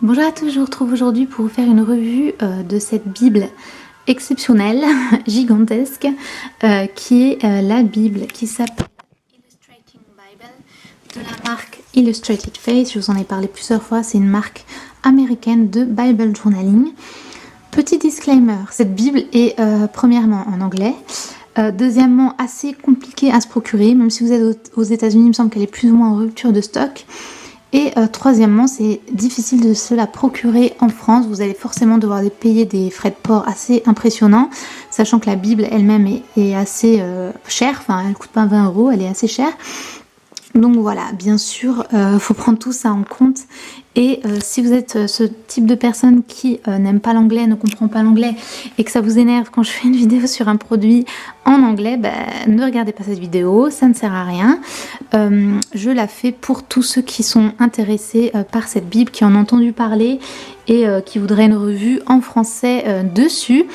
Bonjour à tous, je vous retrouve aujourd'hui pour vous faire une revue de cette Bible exceptionnelle, gigantesque, qui est la Bible qui s'appelle Illustrating Bible de la marque Illustrated Faith. Je vous en ai parlé plusieurs fois, c'est une marque américaine de Bible Journaling. Petit disclaimer, cette Bible est premièrement en anglais. Deuxièmement, assez compliquée à se procurer, même si vous êtes aux États-Unis, il me semble qu'elle est plus ou moins en rupture de stock. Et troisièmement, c'est difficile de se la procurer en France. Vous allez forcément devoir payer des frais de port assez impressionnants, sachant que la Bible elle-même est assez chère. Enfin, elle coûte pas 20 €, elle est assez chère. Donc voilà, bien sûr, faut prendre tout ça en compte. Et si vous êtes ce type de personne qui n'aime pas l'anglais, ne comprend pas l'anglais et que ça vous énerve quand je fais une vidéo sur un produit en anglais, ne regardez pas cette vidéo, ça ne sert à rien. Je la fais pour tous ceux qui sont intéressés par cette Bible, qui en ont entendu parler et qui voudraient une revue en français dessus.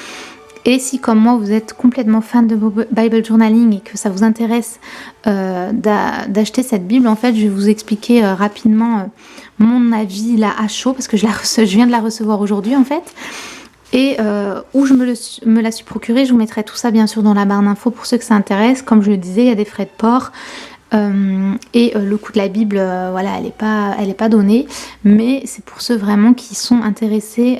Et si comme moi vous êtes complètement fan de Bible Journaling et que ça vous intéresse d'acheter cette Bible, en fait je vais vous expliquer rapidement mon avis là à chaud, parce que je viens de la recevoir aujourd'hui en fait. Et où je me la suis procurée, je vous mettrai tout ça bien sûr dans la barre d'infos pour ceux que ça intéresse. Comme je le disais, il y a des frais de port. Le coût de la Bible, voilà, elle est pas donnée, mais c'est pour ceux vraiment qui sont intéressés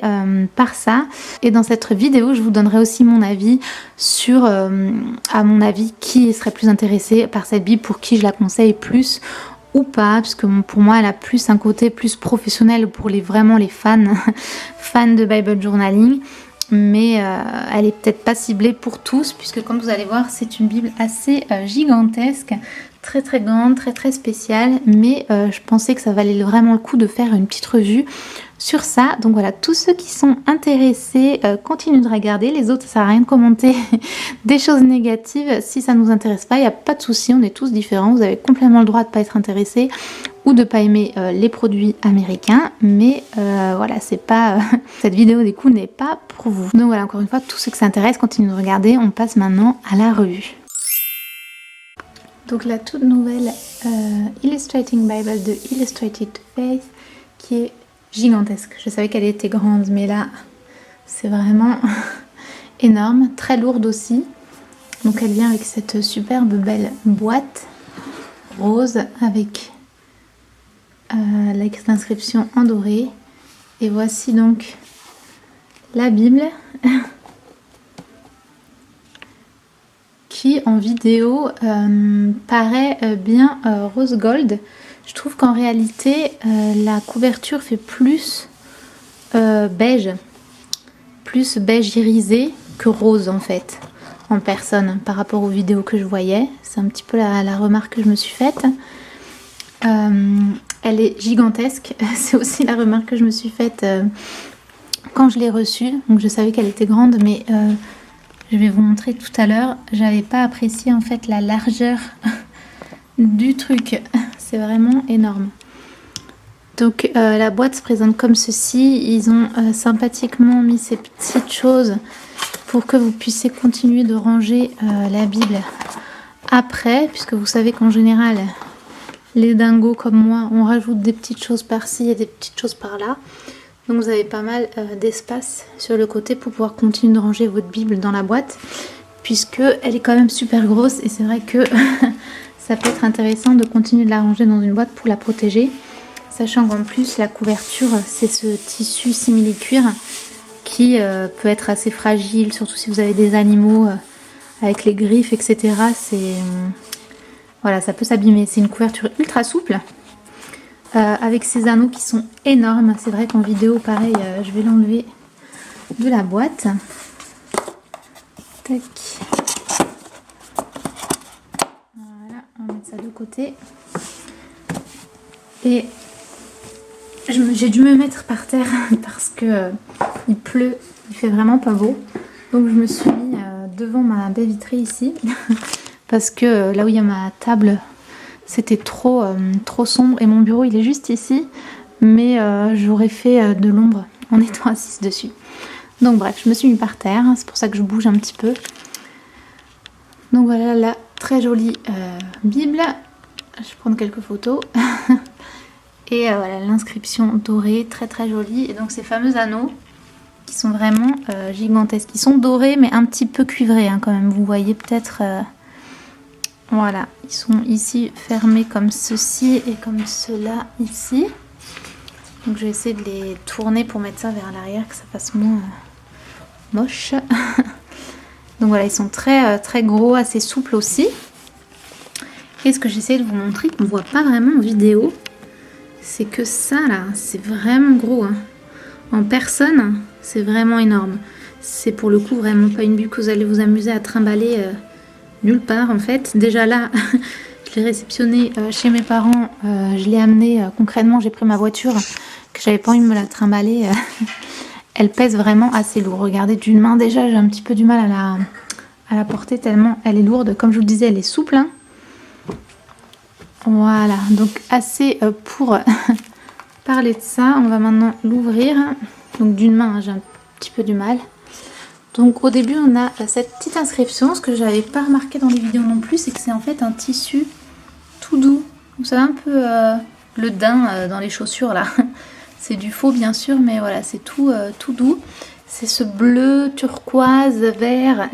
par ça. Et dans cette vidéo, je vous donnerai aussi mon avis sur, à mon avis, qui serait plus intéressé par cette Bible, pour qui je la conseille plus ou pas, parce que pour moi, elle a plus un côté plus professionnel pour vraiment les fans, fans de Bible Journaling. Mais elle est peut-être pas ciblée pour tous, puisque comme vous allez voir, c'est une Bible assez gigantesque, très très grande, très très spéciale, mais je pensais que ça valait vraiment le coup de faire une petite revue sur ça. Donc voilà, tous ceux qui sont intéressés, continuent de regarder. Les autres, ça sert à rien de commenter des choses négatives. Si ça ne nous intéresse pas, il n'y a pas de souci, on est tous différents. Vous avez complètement le droit de ne pas être intéressé ou de pas aimer les produits américains, mais voilà, c'est pas cette vidéo des coups n'est pas pour vous. Donc voilà, encore une fois, tous ceux que ça intéresse, continuez de regarder. On passe maintenant à la revue. Donc la toute nouvelle Illustrating Bible de Illustrated Faith, qui est gigantesque. Je savais qu'elle était grande, mais là c'est vraiment énorme, très lourde aussi. Donc elle vient avec cette superbe belle boîte rose avec l'inscription en doré. Et voici donc la Bible qui en vidéo paraît bien rose gold. Je trouve qu'en réalité la couverture fait plus beige irisé que rose en fait, en personne, par rapport aux vidéos que je voyais. C'est un petit peu la remarque que je me suis faite. Elle est gigantesque, c'est aussi la remarque que je me suis faite quand je l'ai reçue. Donc je savais qu'elle était grande, mais je vais vous montrer tout à l'heure. J'avais pas apprécié en fait la largeur du truc. C'est vraiment énorme. Donc la boîte se présente comme ceci. Ils ont sympathiquement mis ces petites choses pour que vous puissiez continuer de ranger la Bible après, puisque vous savez qu'en général les dingos comme moi, on rajoute des petites choses par-ci et des petites choses par-là. Donc vous avez pas mal d'espace sur le côté pour pouvoir continuer de ranger votre Bible dans la boîte, puisque elle est quand même super grosse et c'est vrai que ça peut être intéressant de continuer de la ranger dans une boîte pour la protéger, sachant qu'en plus la couverture, c'est ce tissu simili-cuir qui peut être assez fragile, surtout si vous avez des animaux avec les griffes, etc. Voilà, ça peut s'abîmer. C'est une couverture ultra souple avec ces anneaux qui sont énormes. C'est vrai qu'en vidéo, pareil, je vais l'enlever de la boîte. Tac. Voilà, on va mettre ça de côté. Et j'ai dû me mettre par terre parce que il pleut, il fait vraiment pas beau. Donc je me suis mis devant ma baie vitrée ici. Parce que là où il y a ma table, c'était trop sombre. Et mon bureau, il est juste ici. Mais j'aurais fait de l'ombre en étant assise dessus. Donc bref, je me suis mis par terre. C'est pour ça que je bouge un petit peu. Donc voilà la très jolie Bible. Je vais prendre quelques photos. Et voilà l'inscription dorée, très très jolie. Et donc ces fameux anneaux qui sont vraiment gigantesques. Ils sont dorés mais un petit peu cuivrés hein, quand même. Vous voyez peut-être... voilà, ils sont ici fermés comme ceci et comme cela ici. Donc je vais essayer de les tourner pour mettre ça vers l'arrière, que ça fasse moins moche. Donc voilà, ils sont très très gros, assez souples aussi. Et ce que j'essaie de vous montrer, qu'on ne voit pas vraiment en vidéo, c'est que ça là, c'est vraiment gros. Hein. En personne, c'est vraiment énorme. C'est pour le coup vraiment pas une bulle que vous allez vous amuser à trimballer nulle part en fait. Déjà là, je l'ai réceptionné chez mes parents, je l'ai amené concrètement, j'ai pris ma voiture, que j'avais pas envie de me la trimballer. Elle pèse vraiment assez lourd. Regardez, d'une main déjà, j'ai un petit peu du mal à la porter tellement elle est lourde. Comme je vous le disais, elle est souple. Hein. Voilà, donc assez pour parler de ça. On va maintenant l'ouvrir. Donc d'une main, hein, j'ai un petit peu du mal. Donc au début, on a cette petite inscription. Ce que j'avais pas remarqué dans les vidéos non plus, c'est que c'est en fait un tissu tout doux. Vous savez un peu le daim dans les chaussures là. C'est du faux bien sûr, mais voilà, c'est tout doux. C'est ce bleu, turquoise, vert.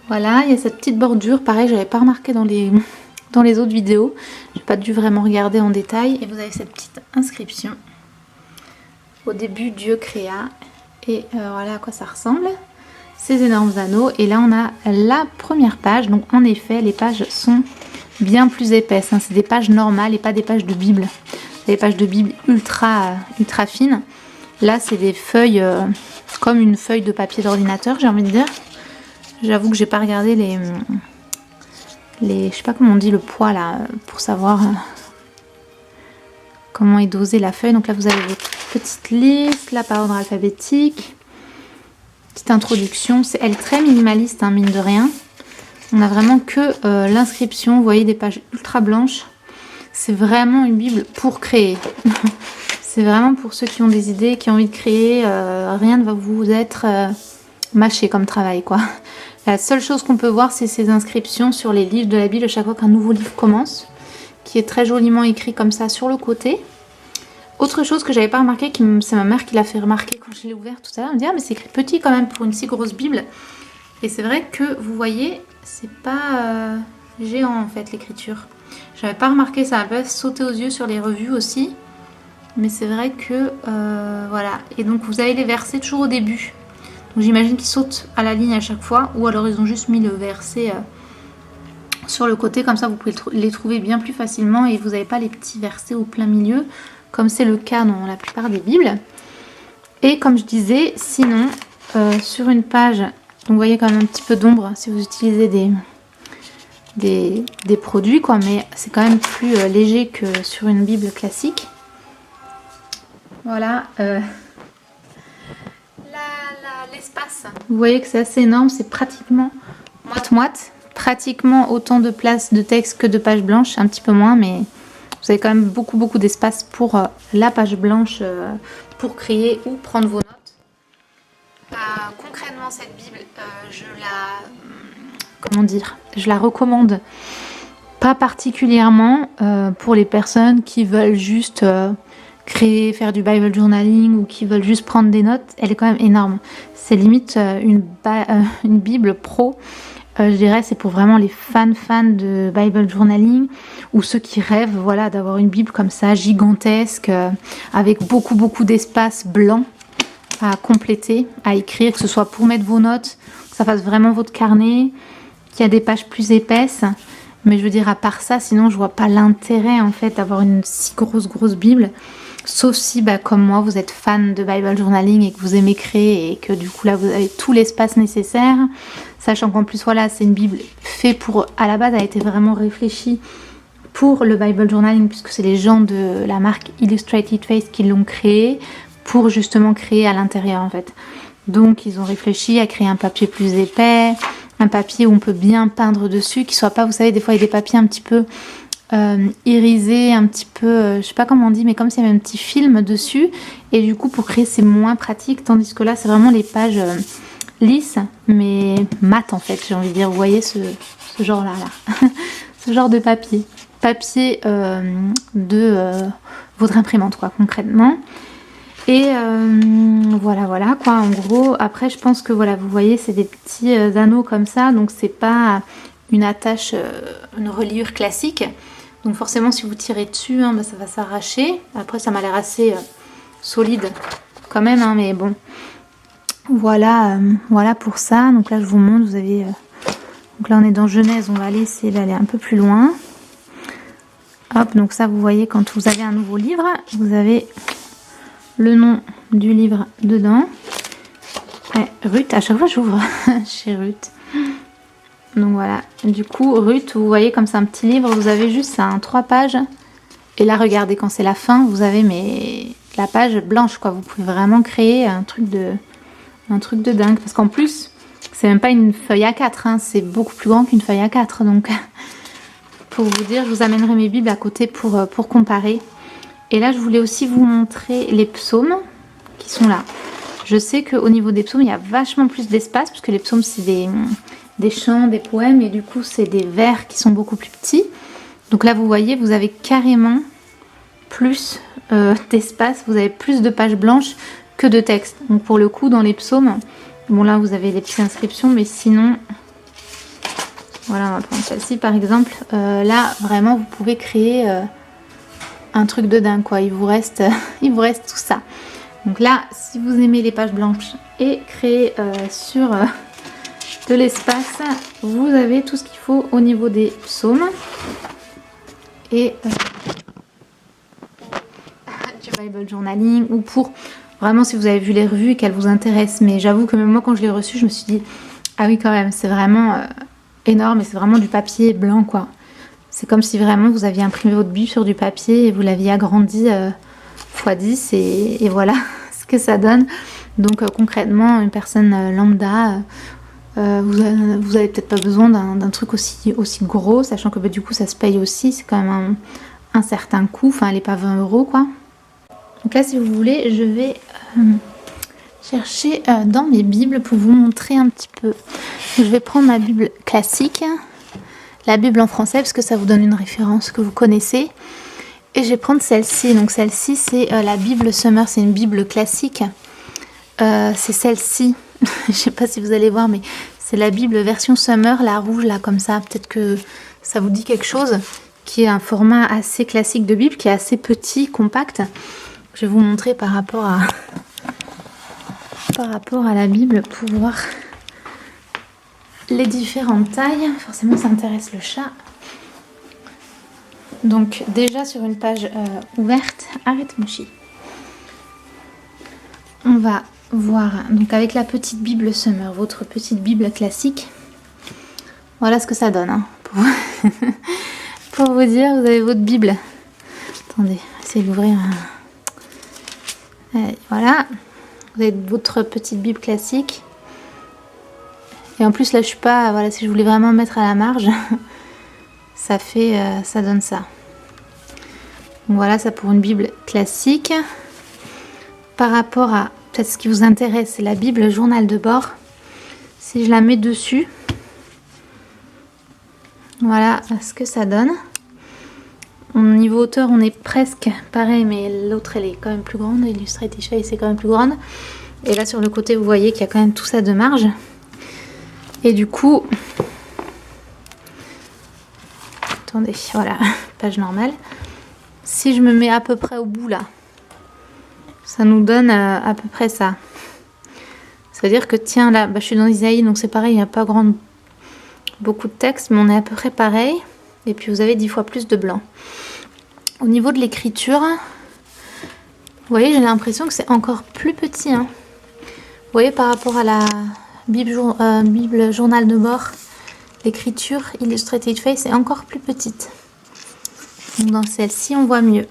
Voilà, il y a cette petite bordure. Pareil, j'avais pas remarqué dans les autres vidéos. J'ai pas dû vraiment regarder en détail. Et vous avez cette petite inscription. Au début, Dieu créa. Et voilà à quoi ça ressemble. Ces énormes anneaux. Et là, on a la première page. Donc en effet, les pages sont bien plus épaisses. Hein. C'est des pages normales et pas des pages de Bible. Des pages de Bible ultra fines. Là, c'est des feuilles comme une feuille de papier d'ordinateur, j'ai envie de dire. J'avoue que j'ai pas regardé je sais pas comment on dit le poids là, pour savoir comment est dosée la feuille. Donc là, vous avez votre petite liste, là par ordre alphabétique. Petite introduction. Elle est très minimaliste, hein, mine de rien. On a vraiment que l'inscription. Vous voyez des pages ultra blanches. C'est vraiment une Bible pour créer. C'est vraiment pour ceux qui ont des idées, qui ont envie de créer. Rien ne va vous être mâché comme travail, quoi. La seule chose qu'on peut voir, c'est ces inscriptions sur les livres de la Bible à chaque fois qu'un nouveau livre commence, qui est très joliment écrit comme ça sur le côté. Autre chose que j'avais pas remarqué, c'est ma mère qui l'a fait remarquer quand je l'ai ouvert tout à l'heure. Elle me dit ah mais c'est écrit petit quand même pour une si grosse Bible. Et c'est vrai que vous voyez, c'est pas géant en fait l'écriture. J'avais pas remarqué, ça m'a pas sauté aux yeux sur les revues aussi. Mais c'est vrai que voilà. Et donc vous avez les versets toujours au début. Donc j'imagine qu'ils sautent à la ligne à chaque fois. Ou alors ils ont juste mis le verset sur le côté. Comme ça vous pouvez les trouver bien plus facilement. Et vous n'avez pas les petits versets au plein milieu. Comme c'est le cas dans la plupart des Bibles. Et comme je disais, sinon sur une page, donc vous voyez quand même un petit peu d'ombre si vous utilisez des produits, quoi, mais c'est quand même plus léger que sur une Bible classique. Voilà. L'espace. Vous voyez que c'est assez énorme, c'est pratiquement moite-moite. Pratiquement autant de place de texte que de pages blanches, un petit peu moins, mais vous avez quand même beaucoup d'espace pour la page blanche, pour créer ou prendre vos notes. Concrètement, cette Bible, je la recommande pas particulièrement pour les personnes qui veulent juste créer, faire du Bible journaling ou qui veulent juste prendre des notes. Elle est quand même énorme. C'est limite une Bible pro. Je dirais c'est pour vraiment les fans de Bible journaling ou ceux qui rêvent voilà, d'avoir une Bible comme ça gigantesque avec beaucoup d'espace blanc à compléter, à écrire, que ce soit pour mettre vos notes, que ça fasse vraiment votre carnet, qu'il y a des pages plus épaisses. Mais je veux dire, à part ça, sinon je vois pas l'intérêt en fait d'avoir une si grosse Bible. Sauf si, comme moi, vous êtes fan de Bible journaling et que vous aimez créer et que du coup là vous avez tout l'espace nécessaire. Sachant qu'en plus, voilà, c'est une Bible faite pour, à la base, elle a été vraiment réfléchie pour le Bible journaling puisque c'est les gens de la marque Illustrated Faith qui l'ont créée pour justement créer à l'intérieur en fait. Donc ils ont réfléchi à créer un papier plus épais, un papier où on peut bien peindre dessus, qui soit pas, vous savez, des fois il y a des papiers un petit peu irisés, un petit peu, je sais pas comment on dit, mais comme s'il y avait un petit film dessus, et du coup pour créer c'est moins pratique, tandis que là c'est vraiment les pages lisses, mais mat en fait, j'ai envie de dire, vous voyez ce genre là, ce genre de papier votre imprimante quoi, concrètement. Et voilà quoi, en gros. Après, je pense que voilà, vous voyez, c'est des petits anneaux comme ça, donc c'est pas une attache, une reliure classique. Donc forcément, si vous tirez dessus, hein, bah, ça va s'arracher. Après, ça m'a l'air assez solide quand même, hein, mais bon. Voilà, voilà pour ça. Donc là, je vous montre, vous avez... donc là, on est dans Genèse, on va aller essayer d'aller un peu plus loin. Hop, donc ça, vous voyez, quand vous avez un nouveau livre, vous avez le nom du livre dedans. Et Ruth, à chaque fois, j'ouvre chez Ruth. Donc voilà, du coup, Ruth, vous voyez, comme c'est un petit livre, vous avez juste 3 pages. Et là, regardez, quand c'est la fin, vous avez la page blanche, quoi. Vous pouvez vraiment créer un truc de dingue. Parce qu'en plus, c'est même pas une feuille A4, hein, c'est beaucoup plus grand qu'une feuille A4. Donc, pour vous dire, je vous amènerai mes bibles à côté pour comparer. Et là, je voulais aussi vous montrer les psaumes qui sont là. Je sais qu'au niveau des psaumes, il y a vachement plus d'espace, parce que les psaumes, c'est des chants, des poèmes, et du coup, c'est des vers qui sont beaucoup plus petits. Donc là, vous voyez, vous avez carrément plus d'espace, vous avez plus de pages blanches que de texte. Donc pour le coup, dans les psaumes, bon là, vous avez les petites inscriptions, mais sinon... Voilà, on va prendre celle-ci par exemple. Là, vraiment, vous pouvez créer un truc de dingue, quoi. Il vous reste tout ça. Donc là, si vous aimez les pages blanches et créer sur de l'espace, vous avez tout ce qu'il faut au niveau des psaumes. Et du Bible journaling, ou pour vraiment si vous avez vu les revues et qu'elles vous intéressent. Mais j'avoue que même moi, quand je l'ai reçu, je me suis dit, ah oui, quand même, c'est vraiment... énorme, et c'est vraiment du papier blanc, quoi. C'est comme si vraiment vous aviez imprimé votre Bible sur du papier et vous l'aviez agrandi x10 et voilà ce que ça donne. Donc concrètement, une personne lambda, vous avez peut-être pas besoin d'un truc aussi gros, sachant que du coup ça se paye aussi, c'est quand même un certain coût, enfin elle est pas 20 € quoi. Donc là, si vous voulez, je vais chercher dans mes bibles pour vous montrer un petit peu. Je vais prendre ma Bible classique, la Bible en français, parce que ça vous donne une référence que vous connaissez. Et je vais prendre celle-ci. Donc celle-ci, c'est la Bible Summer, c'est une Bible classique. C'est celle-ci. Je sais pas si vous allez voir, mais c'est la Bible version Summer, la rouge, là, comme ça. Peut-être que ça vous dit quelque chose, qui est un format assez classique de Bible, qui est assez petit, compact. Je vais vous montrer par rapport à la Bible pour voir les différentes tailles. Forcément, ça intéresse le chat. Donc, déjà sur une page ouverte, arrête Mochi. On va voir, donc avec la petite Bible Summer, votre petite Bible classique. Voilà ce que ça donne. Hein, pour vous dire, vous avez votre Bible. Attendez, essayez d'ouvrir. Voilà. Vous avez votre petite Bible classique. Et en plus là je suis pas... Voilà, si je voulais vraiment mettre à la marge, ça donne ça. Donc voilà, ça pour une Bible classique. Par rapport à... Peut-être ce qui vous intéresse, c'est la Bible journal de bord. Si je la mets dessus, voilà ce que ça donne. Au niveau hauteur, on est presque pareil, mais l'autre elle est quand même plus grande. Illustrated Face c'est quand même plus grande. Et là sur le côté, vous voyez qu'il y a quand même tout ça de marge. Et du coup, attendez, voilà, page normale. Si je me mets à peu près au bout là, ça nous donne à peu près ça. C'est-à-dire que tiens là, je suis dans Isaïe, donc c'est pareil, il n'y a pas beaucoup de texte, mais on est à peu près pareil. Et puis vous avez 10 fois plus de blanc. Au niveau de l'écriture, vous voyez, j'ai l'impression que c'est encore plus petit. Hein. Vous voyez, par rapport à la Bible journal de bord, l'écriture Illustrated Face est encore plus petite. Donc dans celle-ci, on voit mieux.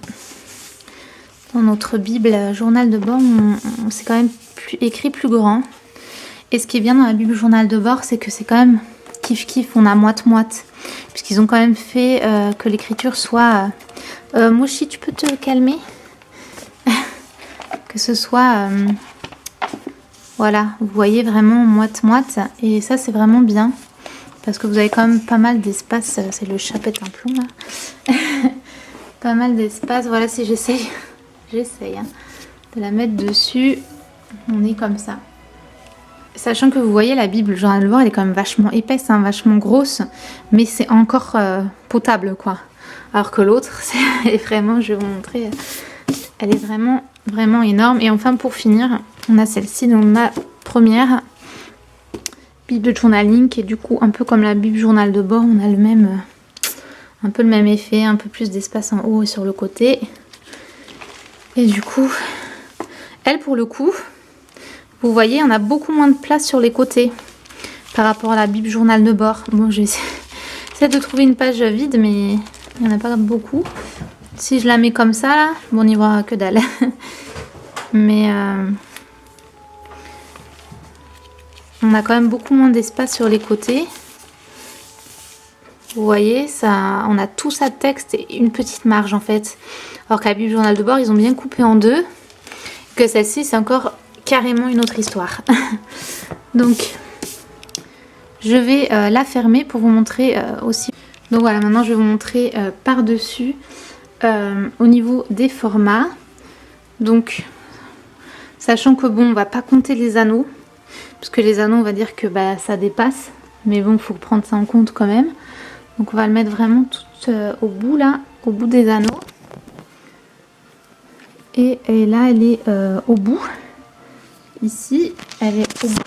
Dans notre Bible journal de bord, c'est quand même écrit plus grand. Et ce qui est bien dans la Bible journal de bord, c'est que c'est quand même kiff-kiff, on a moite-moite. Puisqu'ils ont quand même fait que l'écriture soit... Mochi, tu peux te calmer? Que ce soit... voilà, vous voyez vraiment moite-moite. Et ça, c'est vraiment bien. Parce que vous avez quand même pas mal d'espace. C'est le chat pète un plomb, là. pas mal d'espace. Voilà, si j'essaye hein, de la mettre dessus, on est comme ça. Sachant que vous voyez, la Bible Journal de bord, elle est quand même vachement épaisse, hein, vachement grosse, mais c'est encore potable, quoi. Alors que l'autre, c'est vraiment, je vais vous montrer, elle est vraiment, vraiment énorme. Et enfin, pour finir, on a celle-ci, donc ma première Bible de journaling, qui est du coup un peu comme la Bible Journal de bord. On a le même, un peu le même effet, un peu plus d'espace en haut et sur le côté. Et du coup, elle, pour le coup, vous voyez, on a beaucoup moins de place sur les côtés par rapport à la Bible Journal de bord. Bon, je vais essayer de trouver une page vide, mais il n'y en a pas beaucoup. Si je la mets comme ça, là, bon, on n'y voit que dalle. Mais on a quand même beaucoup moins d'espace sur les côtés. Vous voyez, ça, on a tout ça de texte et une petite marge en fait. Alors qu'à la Bible Journal de bord, ils ont bien coupé en deux. Que celle-ci, c'est encore carrément une autre histoire. Donc, je vais la fermer pour vous montrer aussi. Donc voilà, maintenant je vais vous montrer par-dessus au niveau des formats. Donc, sachant que bon, on va pas compter les anneaux. Parce que les anneaux, on va dire que bah, ça dépasse. Mais bon, il faut prendre ça en compte quand même. Donc on va le mettre vraiment tout au bout là, au bout des anneaux. Et là, elle est au bout. Ici, elle est au bout.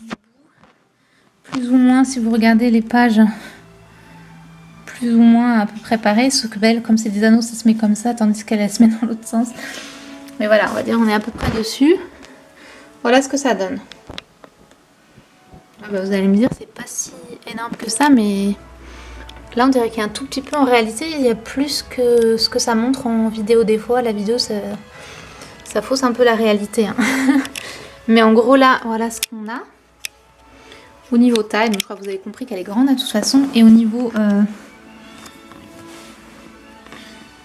Plus ou moins, si vous regardez les pages, plus ou moins à peu près pareil. Sauf que elle, comme c'est des anneaux, ça se met comme ça, tandis qu'elle se met dans l'autre sens. Mais voilà, on va dire on est à peu près dessus. Voilà ce que ça donne. Ah bah, vous allez me dire, c'est pas si énorme que ça, mais là on dirait qu'il y a un tout petit peu. En réalité, il y a plus que ce que ça montre en vidéo des fois. La vidéo, ça fausse un peu la réalité. Hein. Mais en gros là, voilà ce qu'on a. Au niveau taille, je crois que vous avez compris qu'elle est grande de toute façon. Et au niveau...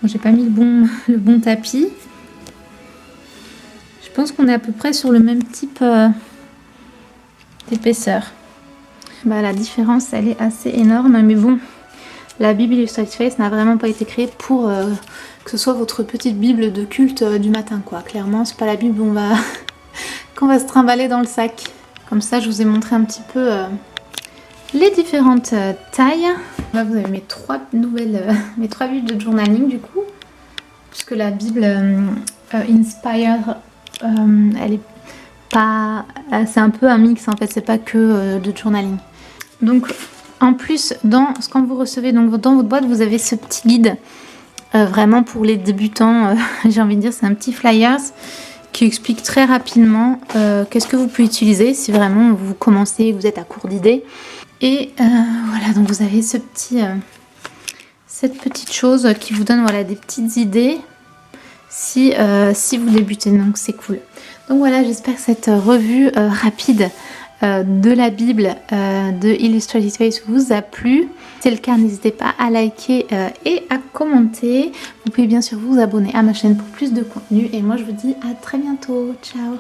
Bon, j'ai pas mis le bon tapis. Je pense qu'on est à peu près sur le même type d'épaisseur. Bah, la différence, elle est assez énorme. Mais bon, la Bible Illustrated Faith n'a vraiment pas été créée pour que ce soit votre petite Bible de culte du matin, quoi. Clairement, c'est pas la Bible qu'on va se trimballer dans le sac. Comme ça, je vous ai montré un petit peu les différentes tailles. Là, vous avez mes trois Bibles de journaling du coup. Puisque la Bible Inspire, elle est pas... C'est un peu un mix en fait, c'est pas que de journaling. Donc, en plus, quand vous recevez donc, dans votre boîte, vous avez ce petit guide. Vraiment pour les débutants, j'ai envie de dire, c'est un petit flyers qui explique très rapidement qu'est-ce que vous pouvez utiliser si vraiment vous commencez et que vous êtes à court d'idées. Et voilà, donc vous avez cette petite chose qui vous donne voilà, des petites idées si vous débutez, donc c'est cool. Donc voilà, j'espère que cette revue rapide de la Bible de Illustrated Faith vous a plu. Si c'est le cas, n'hésitez pas à liker et à commenter. Vous pouvez bien sûr vous abonner à ma chaîne pour plus de contenu. Et moi, je vous dis à très bientôt. Ciao!